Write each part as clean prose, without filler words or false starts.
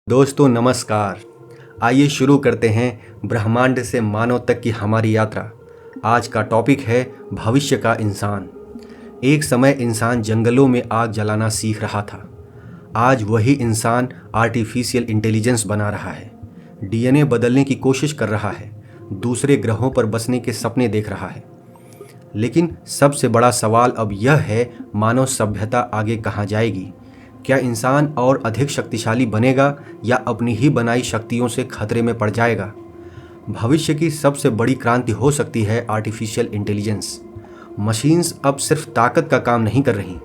दोस्तों नमस्कार। आइए शुरू करते हैं ब्रह्मांड से मानव तक की हमारी यात्रा। आज का टॉपिक है भविष्य का इंसान। एक समय इंसान जंगलों में आग जलाना सीख रहा था। आज वही इंसान आर्टिफिशियल इंटेलिजेंस बना रहा है, डीएनए बदलने की कोशिश कर रहा है, दूसरे ग्रहों पर बसने के सपने देख रहा है। लेकिन सबसे बड़ा सवाल अब यह है, मानव सभ्यता आगे कहाँ जाएगी? क्या इंसान और अधिक शक्तिशाली बनेगा या अपनी ही बनाई शक्तियों से खतरे में पड़ जाएगा? भविष्य की सबसे बड़ी क्रांति हो सकती है आर्टिफिशियल इंटेलिजेंस। मशीन्स अब सिर्फ ताकत का काम नहीं कर रही,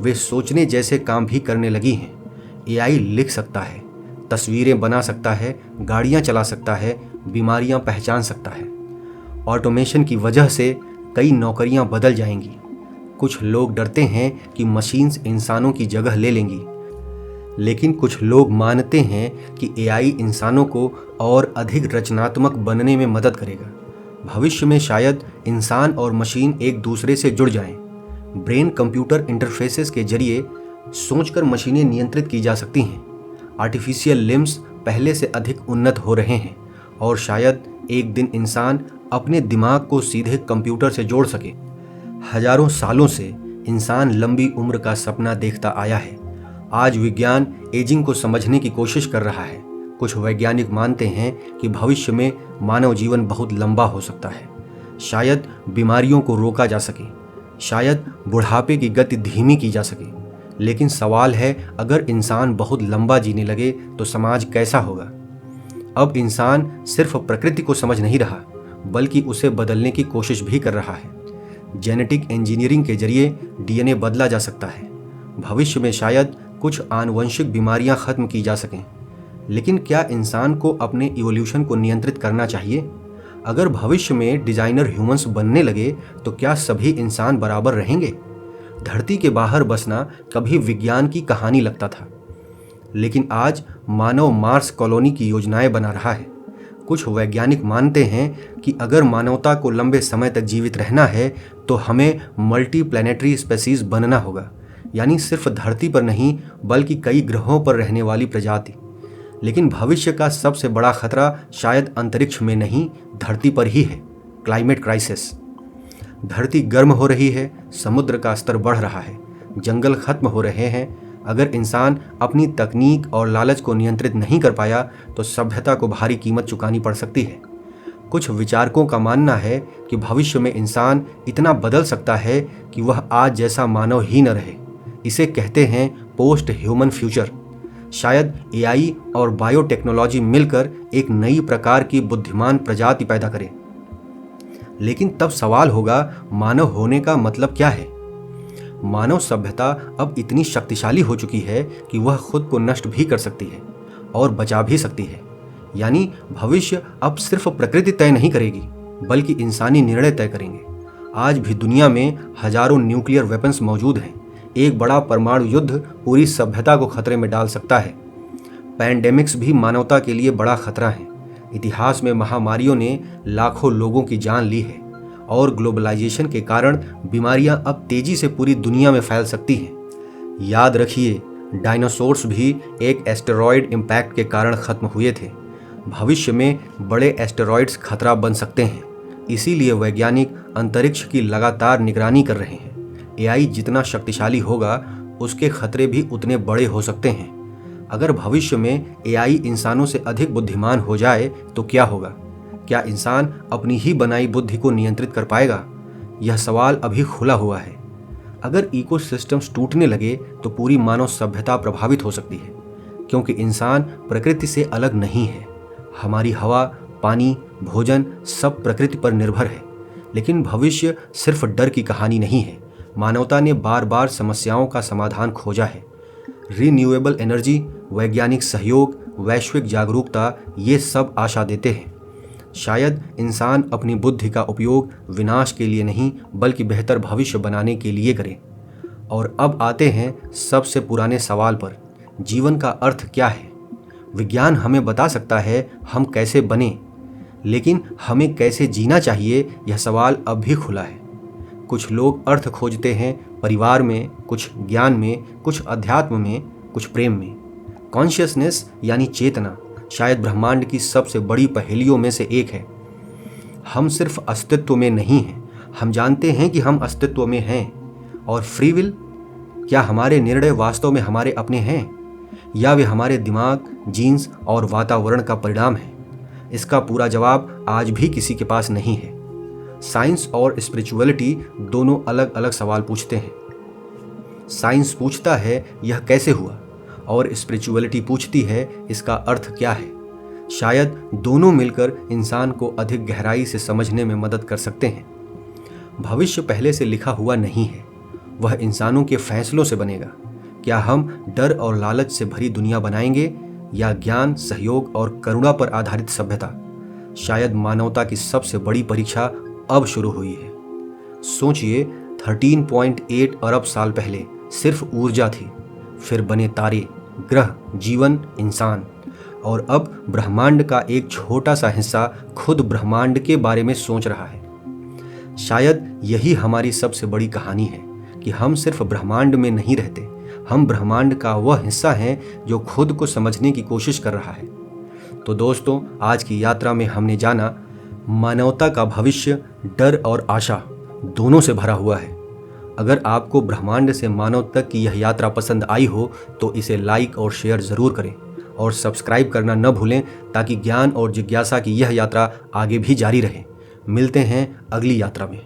वे सोचने जैसे काम भी करने लगी हैं। एआई लिख सकता है, तस्वीरें बना सकता है, गाड़ियां चला सकता है, बीमारियां पहचान सकता है। ऑटोमेशन की वजह से कई नौकरियां बदल जाएंगी। कुछ लोग डरते हैं कि मशीन्स इंसानों की जगह ले लेंगी, लेकिन कुछ लोग मानते हैं कि एआई इंसानों को और अधिक रचनात्मक बनने में मदद करेगा। भविष्य में शायद इंसान और मशीन एक दूसरे से जुड़ जाएं। ब्रेन कंप्यूटर इंटरफेसेस के जरिए सोचकर मशीनें नियंत्रित की जा सकती हैं। आर्टिफिशियल लिम्स पहले से अधिक उन्नत हो रहे हैं और शायद एक दिन इंसान अपने दिमाग को सीधे कंप्यूटर से जोड़ सके। हजारों सालों से इंसान लंबी उम्र का सपना देखता आया है। आज विज्ञान एजिंग को समझने की कोशिश कर रहा है। कुछ वैज्ञानिक मानते हैं कि भविष्य में मानव जीवन बहुत लंबा हो सकता है। शायद बीमारियों को रोका जा सके, शायद बुढ़ापे की गति धीमी की जा सके। लेकिन सवाल है, अगर इंसान बहुत लंबा जीने लगे तो समाज कैसा होगा? अब इंसान सिर्फ प्रकृति को समझ नहीं रहा, बल्कि उसे बदलने की कोशिश भी कर रहा है। जेनेटिक इंजीनियरिंग के जरिए डीएनए बदला जा सकता है। भविष्य में शायद कुछ आनुवंशिक बीमारियां खत्म की जा सकें। लेकिन क्या इंसान को अपने इवोल्यूशन को नियंत्रित करना चाहिए? अगर भविष्य में डिजाइनर ह्यूमंस बनने लगे तो क्या सभी इंसान बराबर रहेंगे? धरती के बाहर बसना कभी विज्ञान की कहानी लगता था, लेकिन आज मानव मार्स कॉलोनी की योजनाएं बना रहा है। कुछ वैज्ञानिक मानते हैं कि अगर मानवता को लंबे समय तक जीवित रहना है तो हमें मल्टी प्लैनेटरी स्पेसीज बनना होगा, यानी सिर्फ धरती पर नहीं बल्कि कई ग्रहों पर रहने वाली प्रजाति। लेकिन भविष्य का सबसे बड़ा खतरा शायद अंतरिक्ष में नहीं, धरती पर ही है। Climate crisis. धरती गर्म हो रही है, समुद्र का स्तर बढ़ रहा है, जंगल खत्म हो रहे हैं। अगर इंसान अपनी तकनीक और लालच को नियंत्रित नहीं कर पाया तो सभ्यता को भारी कीमत चुकानी पड़ सकती है। कुछ विचारकों का मानना है कि भविष्य में इंसान इतना बदल सकता है कि वह आज जैसा मानव ही न रहे। इसे कहते हैं पोस्ट ह्यूमन फ्यूचर। शायद एआई और बायोटेक्नोलॉजी मिलकर एक नई प्रकार की बुद्धिमान प्रजाति पैदा करे। लेकिन तब सवाल होगा, मानव होने का मतलब क्या है? मानव सभ्यता अब इतनी शक्तिशाली हो चुकी है कि वह खुद को नष्ट भी कर सकती है और बचा भी सकती है। यानी भविष्य अब सिर्फ प्रकृति तय नहीं करेगी, बल्कि इंसानी निर्णय तय करेंगे। आज भी दुनिया में हजारों न्यूक्लियर वेपन्स मौजूद हैं। एक बड़ा परमाणु युद्ध पूरी सभ्यता को खतरे में डाल सकता है। पैंडेमिक्स भी मानवता के लिए बड़ा खतरा है। इतिहास में महामारियों ने लाखों लोगों की जान ली है और ग्लोबलाइजेशन के कारण बीमारियां अब तेजी से पूरी दुनिया में फैल सकती हैं। याद रखिए, डायनासोर्स भी एक एस्टेरॉयड इम्पैक्ट के कारण खत्म हुए थे। भविष्य में बड़े एस्टेरॉयड्स खतरा बन सकते हैं, इसीलिए वैज्ञानिक अंतरिक्ष की लगातार निगरानी कर रहे हैं। एआई जितना शक्तिशाली होगा, उसके खतरे भी उतने बड़े हो सकते हैं। अगर भविष्य में एआई इंसानों से अधिक बुद्धिमान हो जाए तो क्या होगा? क्या इंसान अपनी ही बनाई बुद्धि को नियंत्रित कर पाएगा? यह सवाल अभी खुला हुआ है। अगर इकोसिस्टम्स टूटने लगे तो पूरी मानव सभ्यता प्रभावित हो सकती है, क्योंकि इंसान प्रकृति से अलग नहीं है। हमारी हवा, पानी, भोजन सब प्रकृति पर निर्भर है। लेकिन भविष्य सिर्फ डर की कहानी नहीं है। मानवता ने बार बार समस्याओं का समाधान खोजा है। रिन्यूएबल एनर्जी, वैज्ञानिक सहयोग, वैश्विक जागरूकता, ये सब आशा देते हैं। शायद इंसान अपनी बुद्धि का उपयोग विनाश के लिए नहीं बल्कि बेहतर भविष्य बनाने के लिए करे। और अब आते हैं सबसे पुराने सवाल पर, जीवन का अर्थ क्या है? विज्ञान हमें बता सकता है हम कैसे बने, लेकिन हमें कैसे जीना चाहिए, यह सवाल अब भी खुला है। कुछ लोग अर्थ खोजते हैं परिवार में, कुछ ज्ञान में, कुछ अध्यात्म में, कुछ प्रेम में। कॉन्शियसनेस यानी चेतना शायद ब्रह्मांड की सबसे बड़ी पहेलियों में से एक है। हम सिर्फ अस्तित्व में नहीं हैं, हम जानते हैं कि हम अस्तित्व में हैं। और फ्री विल, क्या हमारे निर्णय वास्तव में हमारे अपने हैं या वे हमारे दिमाग, जीन्स और वातावरण का परिणाम है? इसका पूरा जवाब आज भी किसी के पास नहीं है। साइंस और स्पिरिचुअलिटी दोनों अलग अलग सवाल पूछते हैं। साइंस पूछता है यह कैसे हुआ, और स्पिरिचुअलिटी पूछती है इसका अर्थ क्या है। शायद दोनों मिलकर इंसान को अधिक गहराई से समझने में मदद कर सकते हैं। भविष्य पहले से लिखा हुआ नहीं है, वह इंसानों के फैसलों से बनेगा। क्या हम डर और लालच से भरी दुनिया बनाएंगे या ज्ञान, सहयोग और करुणा पर आधारित सभ्यता? शायद मानवता की सबसे बड़ी परीक्षा अब शुरू हुई है। सोचिए, 13.8 अरब साल पहले सिर्फ ऊर्जा थी, फिर बने तारे, ग्रह, जीवन, इंसान, और अब ब्रह्मांड का एक छोटा सा हिस्सा खुद ब्रह्मांड के बारे में सोच रहा है। शायद यही हमारी सबसे बड़ी कहानी है कि हम सिर्फ ब्रह्मांड में नहीं रहते, हम ब्रह्मांड का वह हिस्सा हैं जो खुद को समझने की कोशिश कर रहा है। तो दोस्तों, आज की यात्रा में हमने जाना मानवता का भविष्य डर और आशा दोनों से भरा हुआ है। अगर आपको ब्रह्मांड से मानव तक की यह यात्रा पसंद आई हो तो इसे लाइक और शेयर ज़रूर करें और सब्सक्राइब करना न भूलें, ताकि ज्ञान और जिज्ञासा की यह यात्रा आगे भी जारी रहे। मिलते हैं अगली यात्रा में।